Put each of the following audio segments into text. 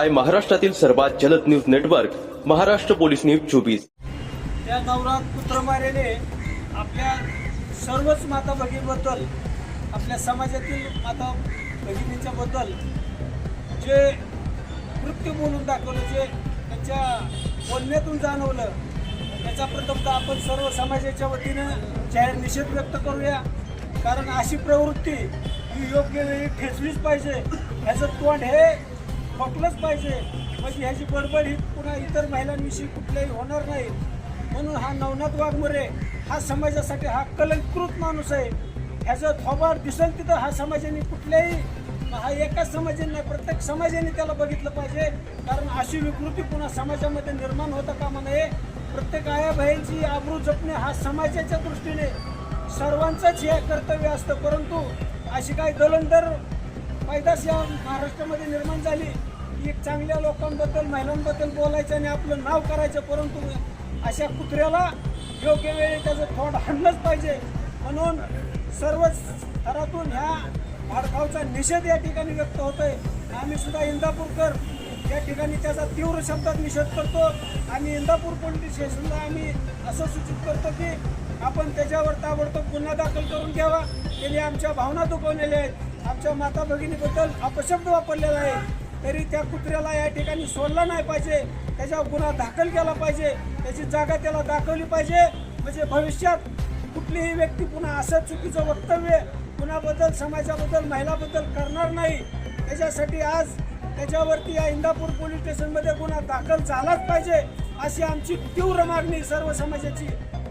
आहे महाराष्ट्रातील सर्वात जलद news network Maharashtra police news 24। त्या नवरात पुत्रमारेने आपल्या सर्वच माता भगिनीबद्दल, आपल्या समाजातील माता भगिनींच्या बद्दल जे कृत्य बोलून दाखवलं, जे त्यांच्या बोलण्यातून जाणवलं, त्याचा प्रथमतः आपण सर्व समाजाच्या वतीनं जाहीर निषेध व्यक्त करूया। कारण अशी प्रवृत्ती ही योग्य वेळी ठेचलीच पाहिजे, ह्याचं तोंड हे ठोकलंच पाहिजे, म्हणजे ह्याची बडबड ही पुन्हा इतर महिलांविषयी कुठल्याही होणार नाही। म्हणून हा नवनाथ वाघमोरे हा समाजासाठी हा कलंकृत माणूस आहे। ह्याचं थोबाड दिसेल तिथं हा समाजाने कुठल्याही, हा एकाच समाजाने नाही, प्रत्येक समाजाने त्याला बघितलं पाहिजे। कारण अशी विकृती पुन्हा समाजामध्ये निर्माण होता कामा नये। प्रत्येक आया बहिणीची आबरू जपणे हा समाजाच्या दृष्टीने सर्वांचंच हे कर्तव्य असतं। परंतु अशी काही दलंदर पैदास या महाराष्ट्रामध्ये निर्माण झाली की एक चांगल्या लोकांबद्दल, महिलांबद्दल बोलायचं आणि आपलं नाव करायचं, परंतु अशा कुत्र्याला योग्य वेळी त्याचं थोड हाणलंच पाहिजे। म्हणून सर्वच स्तरातून ह्या भाडखावचा निषेध या ठिकाणी व्यक्त होतोय। आम्ही सुद्धा इंदापूरकर या ठिकाणी त्याचा तीव्र शब्दात निषेध करतो आणि इंदापूर पोलीस स्टेशनला आम्ही असं सूचित करतो की आपण त्याच्यावर ताबडतोब गुन्हा दाखल करून घ्यावा। त्यांनी आमच्या भावना दुखवलेल्या आहेत, आमच्या माता भगिनीबद्दल अपशब्द वापरलेला आहे, तरी त्या कुत्र्याला या ठिकाणी सोडला नाही पाहिजे, त्याच्यावर गुन्हा दाखल केला पाहिजे, त्याची जागा त्याला दाखवली पाहिजे। म्हणजे भविष्यात कुठलीही व्यक्ती पुन्हा असं चुकीचं वक्तव्य कुणाबद्दल, समाजाबद्दल, महिलाबद्दल करणार नाही। त्याच्यासाठी आज त्याच्यावरती या इंदापूर पोलीस स्टेशनमध्ये गुन्हा दाखल झालाच पाहिजे, अशी आमची तीव्र मागणी सर्व समाजाची।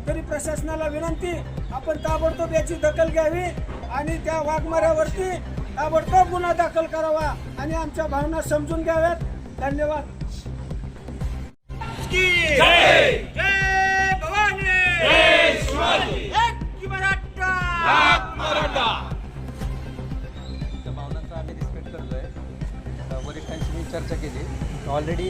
तरी प्रशासनाला विनंती, आपण ताबडतोब याची दखल घ्यावी आणि त्या वाघमाऱ्यावरती ताबडतोब गुन्हा दाखल करावा आणि आमच्या भावना समजून घ्याव्यात। धन्यवाद। भावनांचा आम्ही रिस्पेक्ट करतोय। वरिष्ठांशी मी चर्चा केली, ऑलरेडी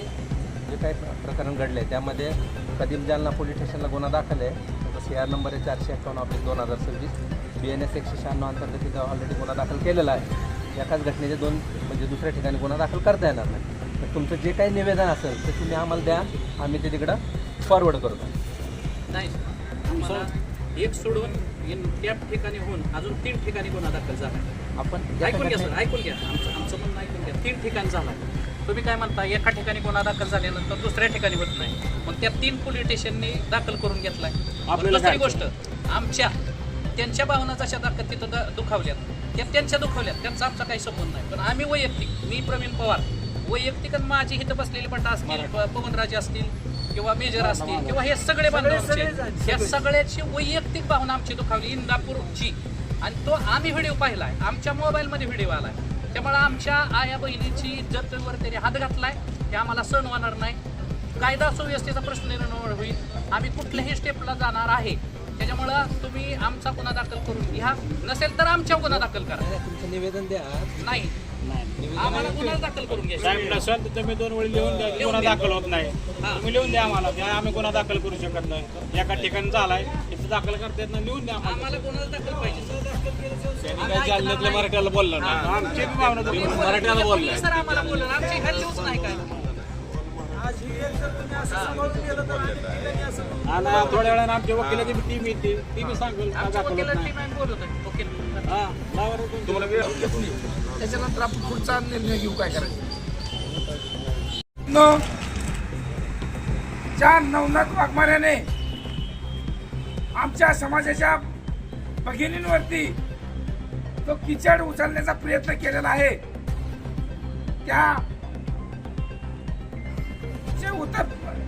जे काही प्रकरण घडले त्यामध्ये कदीम जालना पोलीस स्टेशनला गुन्हा दाखल आहे। CR नंबर आहे 451/2026, BNS 196 अंतर्गत तिथं ऑलरेडी गुन्हा दाखल केलेला आहे। एकाच घटनेचे दोन, म्हणजे दुसऱ्या ठिकाणी गुन्हा दाखल करता येणार नाही। तर तुमचं जे काही निवेदन असेल ते तुम्ही आम्हाला द्या, आम्ही ते तिकडं फॉरवर्ड करतो। नाही, आम्हाला एक सोडून त्या ठिकाणी होऊन अजून 3 ठिकाणी गुन्हा दाखल झाला। आपण ऐकून घ्या सर, ऐकून घ्या, आमचं म्हणणं ऐकून घ्या। 3 ठिकाणी झाला, तुम्ही काय म्हणता एका ठिकाणी गुन्हा दाखल झाल्यानंतर दुसऱ्या ठिकाणी होत नाही, मग त्या 3 पोलीस स्टेशननी दाखल करून घेतलाय। दुसरी गोष्ट, त्यांच्या भावना जशा दाखल तिथं दुखावल्यात, त्या त्यांच्या दुखावल्यात, त्यांचा आमचा काही संबंध नाही। पण आम्ही वैयक्तिक, मी प्रवीण पवार वैयक्तिक माझी इथं बसलेली बंडा असतील, पवनराजे असतील किंवा मेजर असतील किंवा हे सगळे बांधव, या सगळ्याची वैयक्तिक भावना आमची दुखावली इंदापूरची, आणि तो आम्ही व्हिडिओ पाहिलाय, आमच्या मोबाईलमध्ये व्हिडिओ आलाय। त्यामुळे आमच्या आया बहिणीची इज्जतवर त्यांनी हात घातलाय, हे आम्हाला सहन होणार नाही। कायदा सुव्यवस्थेचा प्रश्न निर्माण होईल, आम्ही कुठल्याही स्टेपला जाणार आहे। त्याच्यामुळं तुम्ही आमचा गुन्हा दाखल करून घ्या, नसेल तर आमच्या गुन्हा दाखल करा। तुमचं निवेदन द्या। नाही, आम्हाला गुन्हा दाखल करून घ्या। नसेल तर तुम्ही 2 वेळी लिहून द्या, गुन्हा दाखल होत नाही, तुम्ही लिहून द्या आम्हाला, आम्ही गुन्हा दाखल करू शकत नाही। एका ठिकाणी झालाय, इथं दाखल करता येत नाही, लिहून द्या आम्हाला गुन्हा दाखल पाहिजे। जालन्यातल्या मराठ्याला बोलला ना, आमची भावना मराठ्याला बोलला सर, आम्हाला बोलला, आमची हल्लीच नाही काय। आज ही एक जर तुम्ही असं समजून गेलं तर आम्ही ठिकाणी असं आणि थोड्या वेळाने आमच्या वकिलाची टीम येते, ती बी सांगेल आमच्या वकिलाची टीम आम्ही बोलत आहे, वकील। त्याच्यानंतर आपण पुढचा निर्णय घेऊ काय करायचं। ज्या नवनाथ वाघमाऱ्याने आमच्या समाजाच्या भगिनींवरती तो किचड उचलण्याचा प्रयत्न केलेला आहे,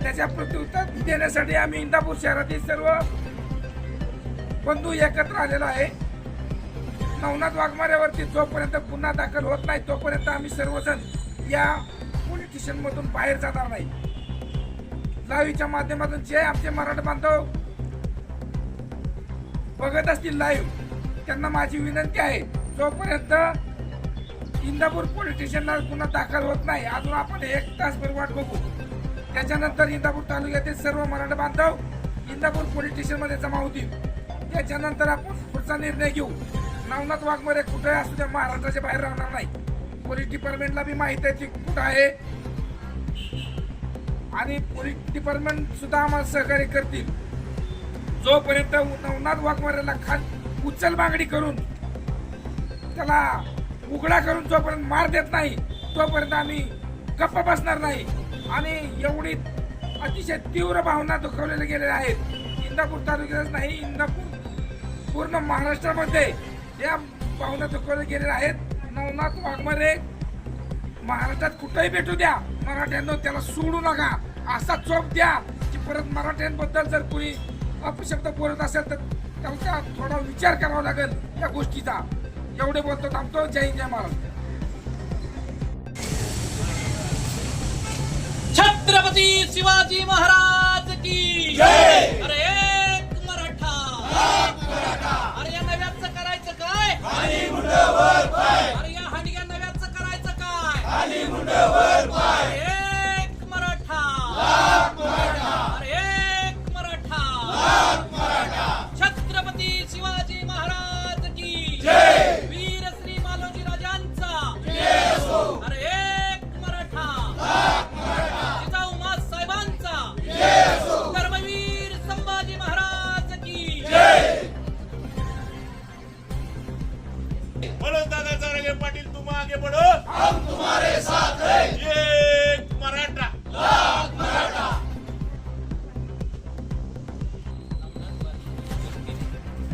त्याच्या प्रत्युत्तर देण्यासाठी आम्ही इंदापूर शहरातील सर्व बंधू एकत्र आलेलो आहे। नवनाथ वाघमाऱ्यावरती जोपर्यंत गुन्हा दाखल होत नाही तोपर्यंत आम्ही सर्वजण या पोलीस स्टेशन मधून बाहेर जाणार नाही। लाईव्हच्या माध्यमातून जे आमचे मराठा बांधव बघत असतील लाईव्ह, त्यांना माझी विनंती आहे, जोपर्यंत इंदापूर पोलीस स्टेशनला गुन्हा दाखल होत नाही, अजून आपण 1 तासभर वाट बघू। त्याच्यानंतर इंदापूर तालुक्यातील सर्व मराठा बांधव इंदापूर पोलीस स्टेशनमध्ये जमा होतील। त्याच्यानंतर आपण पुढचा निर्णय घेऊ। नवनाथ वाघमोरे कुठे असू द्या, महाराष्ट्राच्या बाहेर राहणार नाही। पोलीस डिपार्टमेंटला बी माहिती आहे ती कुठं आहे, आणि पोलीस डिपार्टमेंट सुद्धा आम्हाला सहकार्य करतील. जोपर्यंत नवनाथ वाघमारेला उचल मागणी करून त्याला उघडा करून जोपर्यंत मार देत नाही तोपर्यंत आम्ही गप्प बसणार नाही. आणि एवढी अतिशय तीव्र भावना दुखवलेल्या गेलेल्या आहेत. इंदापूर तालुक्यातच नाही, इंदापूर पूर्ण महाराष्ट्रामध्ये या भावना दुखवल्या गेलेल्या आहेत. नवनाथ वाघमारे महाराष्ट्रात कुठेही भेटू द्या, मराठ्यांनो त्याला सोडू नका, असा चोप द्या की परत मराठ्यांबद्दल जर कोणी अपशब्द बोलत असेल तर त्याचा थोडा विचार करावा लागेल या गोष्टीचा. एवढे बोलतो थांबतो. जय हिंद, जय महाराष्ट्र. छत्रपती शिवाजी महाराज की जय. अरे एक मराठा, अरे या नव्याचं करायचं काय? अरे या हांडग्या नव्याचं करायचं काय? एक मराठा, अरे एक मराठा. छत्रपती शिवाजी महाराज की जय. वीर श्री मालोजी राजांचा अरे एक मराठा. जिजाऊ साहेबांचा धर्मवीर संभाजी महाराज की जय. मनोज दादा जरांगे पाटील, तुम आगे बढ़ो, हम तुम्हारे साथ हैं. एक मराठा, लाख मराठा.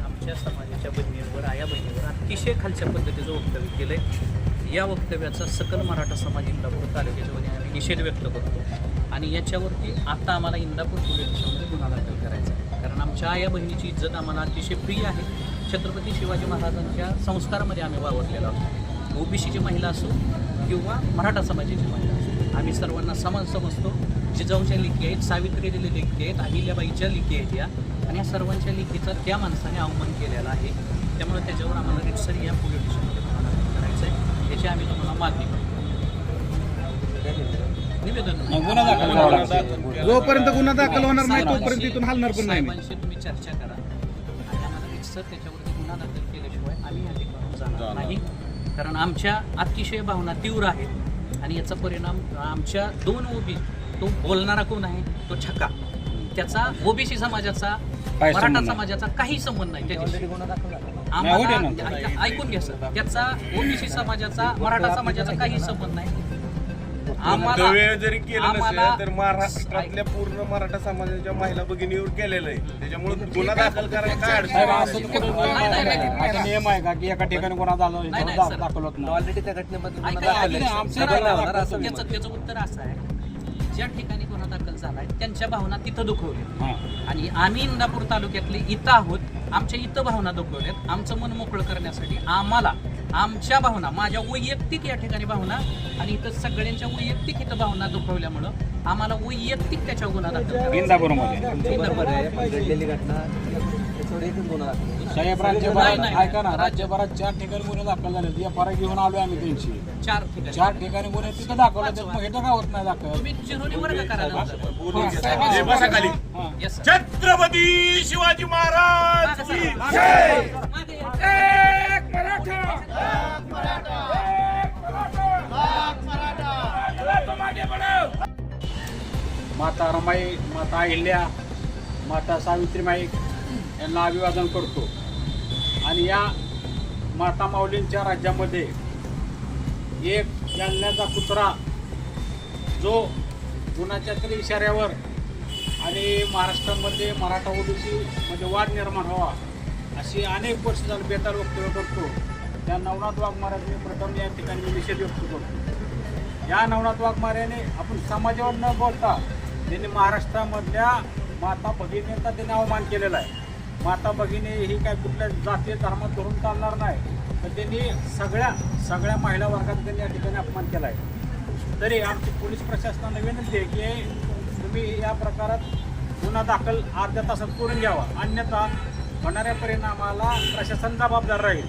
आमच्या समाजाच्या बहिणींवर, आया बहिणीवर अतिशय खालच्या पद्धतीचं वक्तव्य केलंय. या वक्तव्याचा सकल मराठा समाज इंदापूर तालुक्याच्या वतीने आम्ही निषेध व्यक्त करतो. आणि याच्यावरती आता आम्हाला इंदापूर पोलीस स्टेशनमध्ये गुन्हा दाखल करायचा आहे. कारण आमच्या आया बहिणीची इज्जत आम्हाला अतिशय प्रिय आहे. छत्रपती शिवाजी महाराजांच्या संस्कारामध्ये आम्ही वावरलेलो आहोत. ओबीसीची महिला असो किंवा मराठा समाजाची महिला असो, आम्ही सर्वांना समान समजतो. जिजाऊच्या लेकी आहेत, सावित्रीच्या लेकी आहेत, अहिल्याबाईच्या लेकी आहेत या. आणि या सर्वांच्या लेकीचा त्या माणसाने अवमान केलेला आहे. त्यामुळे त्याच्यावर आम्हाला रितसर या पोलीस स्टेशनमध्ये गुन्हा दाखल करायचा आहे. याची आम्ही तुम्हाला मागणी करतो. निवेदन जोपर्यंत गुन्हा दाखल होणार नाही तोपर्यंत इथून हलणार पण नाही. साहेबांशी तुम्ही चर्चा करा आणि आम्हाला रितसर त्याच्यावरती गुन्हा दाखल केल्याशिवाय आम्ही या ठिकाणी जाणार नाही. कारण आमच्या अतिशय भावना तीव्र आहेत आणि याचा परिणाम आमच्या दोन तो बोलणारा कोण आहे तो छक्का, त्याचा ओबीसी समाजाचा मराठा समाजाचा काही संबंध नाही त्याच्याशी. आम्हाला ऐकून घ्या सर, त्याचा ओबीसी समाजाचा मराठा समाजाचा काही संबंध नाही. वक्तव्य जरी केलं नसेल तर महाराष्ट्रातल्या पूर्ण मराठा समाजाच्या महिला भगिनीवर केलेलं आहे. त्याच्यामुळे गुन्हा दाखल करायला काय अडचण? नियम आहे का की एका ठिकाणी गुन्हा दाखल होत नाही? ऑलरेडी त्या घटनेमध्ये त्याचं उत्तर असं आहे, ज्या ठिकाणी गुन्हा दाखल झालाय त्यांच्या भावना तिथं दुखवल्या आणि आम्ही इंदापूर तालुक्यातले इथं आहोत, आमच्या इथं भावना दुखवल्यात. आमचं मन मोकळं करण्यासाठी आम्हाला आमच्या भावना, माझ्या वैयक्तिक या ठिकाणी भावना आणि इथं सगळ्यांच्या वैयक्तिक इथं भावना दुखवल्यामुळं आम्हाला वैयक्तिक त्याच्या गुन्हा दाखल इंदापूरमध्ये घडलेली घटना त्याच्यावर एकच गुन्हा दाखल. साहेब राज्यभरात ऐका ना, राज्यभरात 4 ठिकाणी गुन्हे दाखल झाले. या पारा घेऊन आलोय आम्ही त्यांची 4 ठिकाणी गुन्हे तिथं दाखवले. मग हे का होत नाही दाखल? तुम्ही चिरोली वर्ग करा. बसा खाली. Yes, sir. छत्रपती शिवाजी महाराज की जय. एक मराठा, एक मराठा. चला तुम आगे बढ़ो. माता रमाई, माता अहिल्या, माता सावित्रीमाई यांना अभिवादन करतो. आणि या माता माऊलींच्या राज्यामध्ये एक जालन्याचा कुत्रा जो कुणाच्या तरी इशाऱ्यावर आणि महाराष्ट्रामध्ये मराठा ओबीसी मध्ये वाद निर्माण व्हावा अशी अनेक वर्ष झाली बेताल वक्तव्य करतो. त्या नवनाथ वाघमारेने प्रथम या ठिकाणी मी निषेध व्यक्त करतो. या नवनाथ वाघमारेने आपण समाजावर न बोलता त्यांनी महाराष्ट्रामधल्या माता भगिनींचा त्यांनी अवमान केलेला आहे. माता भगिनी ही काय कुठल्या जातीय धर्मात धरून चालणार नाही, तर त्यांनी सगळ्या महिला वर्गात त्यांनी या ठिकाणी अपमान केला आहे. तरी आमची पोलीस प्रशासनाला विनंती आहे की तुम्ही या प्रकारात गुन्हा दाखल अर्ध्या तासात करून घ्यावा, अन्यथा होणाऱ्या परिणामाला प्रशासन जबाबदार राहील.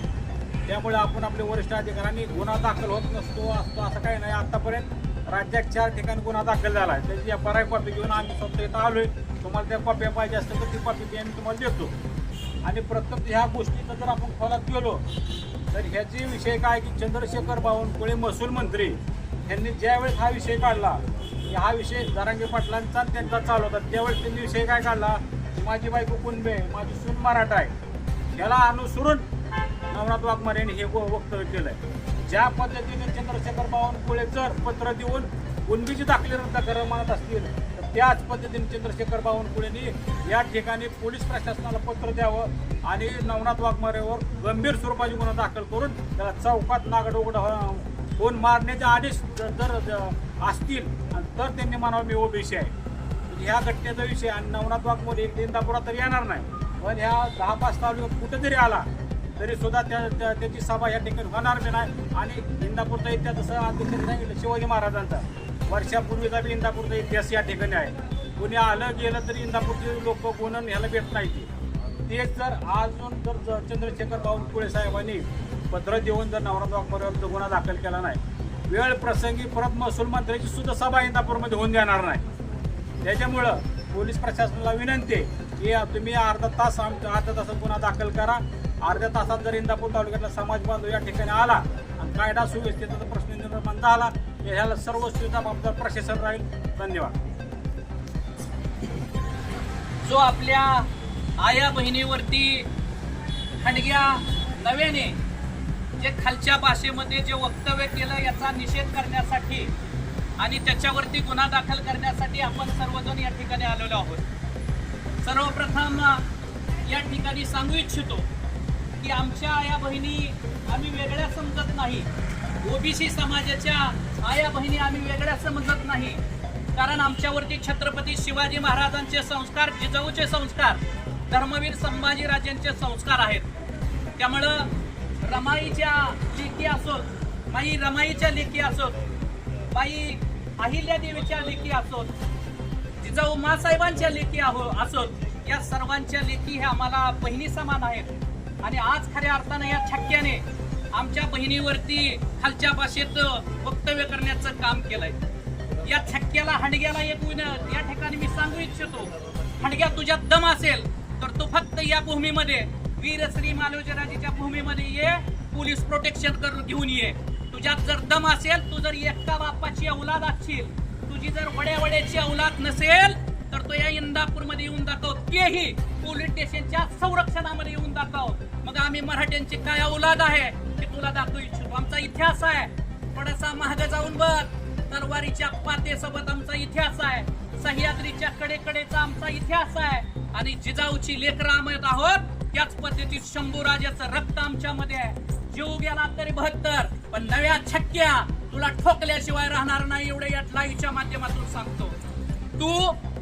त्यामुळे आपण आपले वरिष्ठ अधिकाऱ्यांनी गुन्हा दाखल होत असतो असं काही नाही. आतापर्यंत राज्यात 4 ठिकाणी गुन्हा दाखल झाला आहे. त्याची FRI कॉपी घेऊन आम्ही स्वतः इथं आलोय. तुम्हाला त्या कॉप्या पाहिजे असतील तर ती कॉपी आम्ही तुम्हाला देतो. आणि प्रथम ह्या गोष्टीचा जर आपण खोलात गेलो तर ह्याचे विषय काय की चंद्रशेखर बावनकुळे महसूल मंत्री यांनी ज्यावेळेस हा विषय काढला हा विषय जरांगे पाटलांचा आणि त्यांचा चालू होता. त्यावेळेस त्यांनी विषय काय काढला की माझी बायको कुणबे, माझी सून मराठा आहे, याला अनुसरून नवनाथ वाघमारे यांनी हे वक्तव्य केलंय. ज्या पद्धतीने चंद्रशेखर बावनकुळे जर पत्र देऊन कुणबीची दाखले रद्द करा म्हणत असतील तर त्याच पद्धतीने चंद्रशेखर बावनकुळेंनी या ठिकाणी पोलीस प्रशासनाला पत्र द्यावं आणि नवनाथ वाघमारेवर गंभीर स्वरूपाची गुन्हा दाखल करून त्याला चौकात नागडोगड होऊन मारण्याचे आदेश जर असतील तर त्यांनी म्हणावं मी ओबीसी आहे. ह्या घटनेचा विषय आणि नवनाथ वाघमोरे इंदापुरात तर येणार नाही, पण ह्या 10-5 तालुक्यात कुठे जरी आला तरी सुद्धा त्याची सभा या ठिकाणी होणार बी नाही. आणि इंदापूरचा इतिहास जसं अध्यक्षांनी सांगितलं शिवाजी महाराजांचा वर्षापूर्वीचा बी इंदापूरचा इतिहास या ठिकाणी आहे. कोणी आलं गेलं तरी इंदापूरचे लोक कोण ह्याला भेट नाही. तेच जर अजून जर चंद्रशेखर बावनकुळे साहेबांनी पत्र देऊन जर नवनाथ वाघमारेवर गुन्हा दाखल केला नाही, वेळ प्रसंगी परत महसूल मंत्र्याची सुद्धा सभा इंदापूरमध्ये होऊन देणार नाही. त्याच्यामुळं पोलीस प्रशासनाला विनंती आहे की तुम्ही अर्धा तासात गुन्हा दाखल करा. अर्ध्या तासात जर इंदापूर तालुक्यातला समाज बांधव या ठिकाणी आला आणि कायदा सुव्यवस्थेचा प्रश्न निर्माण झाला ह्याला सर्व सुविधा जबाबदार प्रशासन राहील. धन्यवाद. जो आपल्या आया बहिणीवरती हंडग्या नव्याने जे खालच्या भाषेमध्ये जे वक्तव्य केलं याचा निषेध करण्यासाठी आणि त्याच्यावरती गुन्हा दाखल करण्यासाठी आपण सर्वजण या ठिकाणी आलेलो आहोत. सर्वप्रथम या ठिकाणी सांगू इच्छितो की आमच्या आया बहिणी आम्ही वेगळ्या समजत नाही. ओबीसी समाजाच्या आया बहिणी आम्ही वेगळ्या समजत नाही. कारण आमच्यावरती छत्रपती शिवाजी महाराजांचे संस्कार, जिजाऊचे संस्कार, धर्मवीर संभाजीराजांचे संस्कार आहेत. त्यामुळं रमाईच्या लेकी असोत, बाई रमाईच्या लेकी असोत, बाई अहिल्यादेवीच्या लेकी असोत, जिजाऊ मासाहेबांच्या लेकी असोत, या सर्वांच्या लेकी हे आम्हाला बहिणी समान आहेत. आणि आज खऱ्या अर्थानं या छक्क्याने आमच्या बहिणीवरती खालच्या भाषेत वक्तव्य करण्याचं काम केलंय. या छक्क्याला हंडग्याला एक या ठिकाणी मी सांगू इच्छितो, हंडग्या तुझ्यात दम असेल तर तू फक्त या भूमीमध्ये वीरश्री मालोजीराजेच्या भूमीमध्ये ये, पोलीस प्रोटेक्शन करून घेऊन ये. तुझ्यात जर दम असेल, तू जर एकटा बापाची औलाद असशील, तुझी जर वड्यावड्याची औलाद नसेल तर तो या इंदापूरमध्ये येऊन दाखव, तेही पोलीस स्टेशनच्या संरक्षणामध्ये येऊन दाखव. मग आम्ही मराठ्यांची काय औलाद आहे ते तुला दाखवू इच्छितो. आमचा इतिहास आहे, थोडासा महाग जाऊन बघ. तरवारीच्या पातेसोबत आमचा इतिहास आहे, सह्याद्रीच्या कडेकडेचा आमचा इतिहास आहे आणि जिजाऊची लेकरं आम्ही आहोत. त्याच पद्धतीत शंभूराजाचं रक्त आमच्यामध्ये आहे. जीव गेला तरी 72, पण नव्या छक्क्या तुला ठोकल्याशिवाय राहणार नाही एवढं या लाईव्हच्या माध्यमातून सांगतो. तू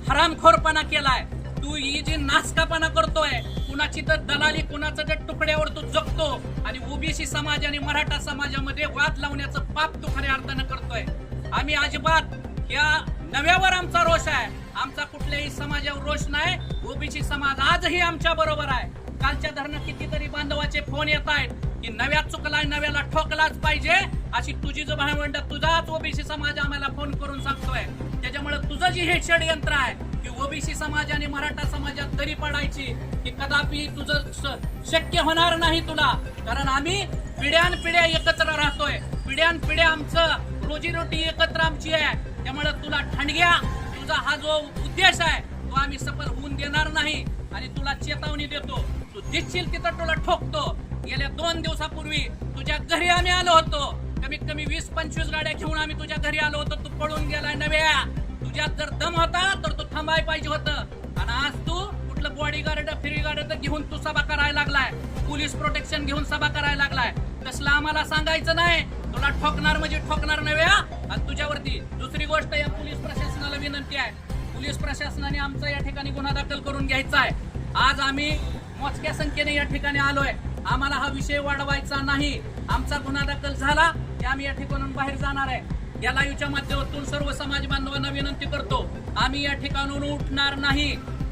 हरामखोरपणा केलाय, तू ही जी नासकापणा करतोय, कुणाची तर दलाली, कुणाचं तर तुकड्यावर तू जगतो आणि ओबीसी समाज आणि मराठा समाजामध्ये वाद लावण्याचं पाप तू खऱ्या अर्थानं करतोय. आम्ही अजिबात या नव्यावर आमचा रोष आहे, आमचा कुठल्याही समाजावर रोष नाही. ओबीसी समाज आजही आमच्या बरोबर आहे. कालच्या धरणं कितीतरी बांधवाचे फोन येत आहेत की नव्या चुकलाय, नव्याला ठोकलाच पाहिजे, अशी तुझी जो भावंड, तुझाच ओबीसी समाज आम्हाला फोन करून सांगतोय. त्याच्यामुळे तुझं जे हे षडयंत्र आहे की ओबीसी समाज आणि मराठा समाजात दरी पडायची, की कदापि तुझं शक्य होणार नाही तुला. कारण आम्ही पिढ्यानपिढ्या एकत्र राहतोय, पिढ्यानपिढ्या आमचं रोजीरोटी एकत्र आमची आहे. त्यामुळे तुला ठणग्या, तुझा हा जो उद्देश आहे तो आम्ही सफल होऊन देणार नाही आणि तुला चेतावणी देतो. तू दिसशील तिथं तुला ठोकतो. गेल्या 2 दिवसापूर्वी तुझ्या घरी आम्ही आलो होतो, कमीत कमी 20-25 गाड्या घेऊन आम्ही तुझ्या घरी आलो होतो. तू पळून गेलाय नव्या. तुझ्यात जर दम होता तर तू थांबाय पाहिजे होतं. आणि आज तू कुठलं बॉडीगार्ड, फ्रीगार्ड घेऊन तू सभा करायला लागलाय, पोलीस प्रोटेक्शन घेऊन सभा करायला लागलाय. तसलं आम्हाला सांगायचं नाही. तुला ठोकणार म्हणजे ठोकणार नव्या. आणि तुझ्यावरती दुसरी गोष्ट, या पोलीस प्रशासनाला विनंती आहे, पोलीस प्रशासनाने आमचा या ठिकाणी गुन्हा दाखल करून घ्यायचा आहे. आज आम्ही मोजक्या संख्येने या ठिकाणी आलोय. आम्हाला हा विषय वाढवायचा नाही. आमचा गुन्हा दाखल झाला की आम्ही या ठिकाणून बाहेर जाणार आहे. या लाईव्हच्या माध्यमातून सर्व समाज बांधवांना विनंती करतो, आम्ही या ठिकाणून उठणार नाही.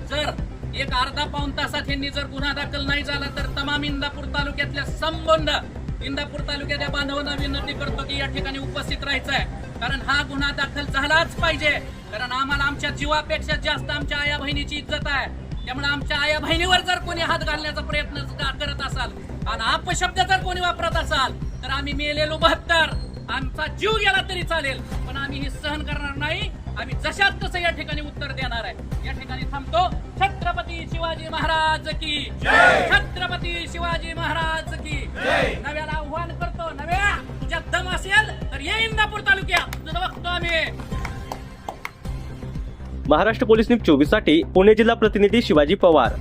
जर एक अर्धा-पाऊण तासात यांनी जर गुन्हा दाखल नाही झाला तर तमाम इंदापूर तालुक्यातल्या संबंध इंदापूर तालुक्याच्या बांधवांना विनंती करतो की या ठिकाणी उपस्थित राहायचं आहे. कारण हा गुन्हा दाखल झालाच पाहिजे. कारण आम्हाला आमच्या जीवापेक्षा जास्त आमच्या आया बहिणीची इज्जत आहे. त्यामुळे आमच्या आया बहिणीवर जर कोणी हात घालण्याचा प्रयत्न करत असाल आणि अपशब्द जर कोणी वापरत असाल तर आम्ही मेलेलो 72, आमचा जीव गेला तरी चालेल, पण आम्ही हे सहन करणार नाही. आम्ही जशात तसं या ठिकाणी उत्तर देणार आहे. या ठिकाणी थांबतो. छत्रपती शिवाजी महाराज की जय. छत्रपती शिवाजी महाराज की जय. नव्याला आव्हान करतो. नव्या, तुझ्यात दम असेल तर ये इंदापूर तालुक्यात, तुझं बघतो आम्ही. महाराष्ट्र पोलीस न्यूज 24 साठी पुणे जिल्हा प्रतिनिधी शिवाजी पवार.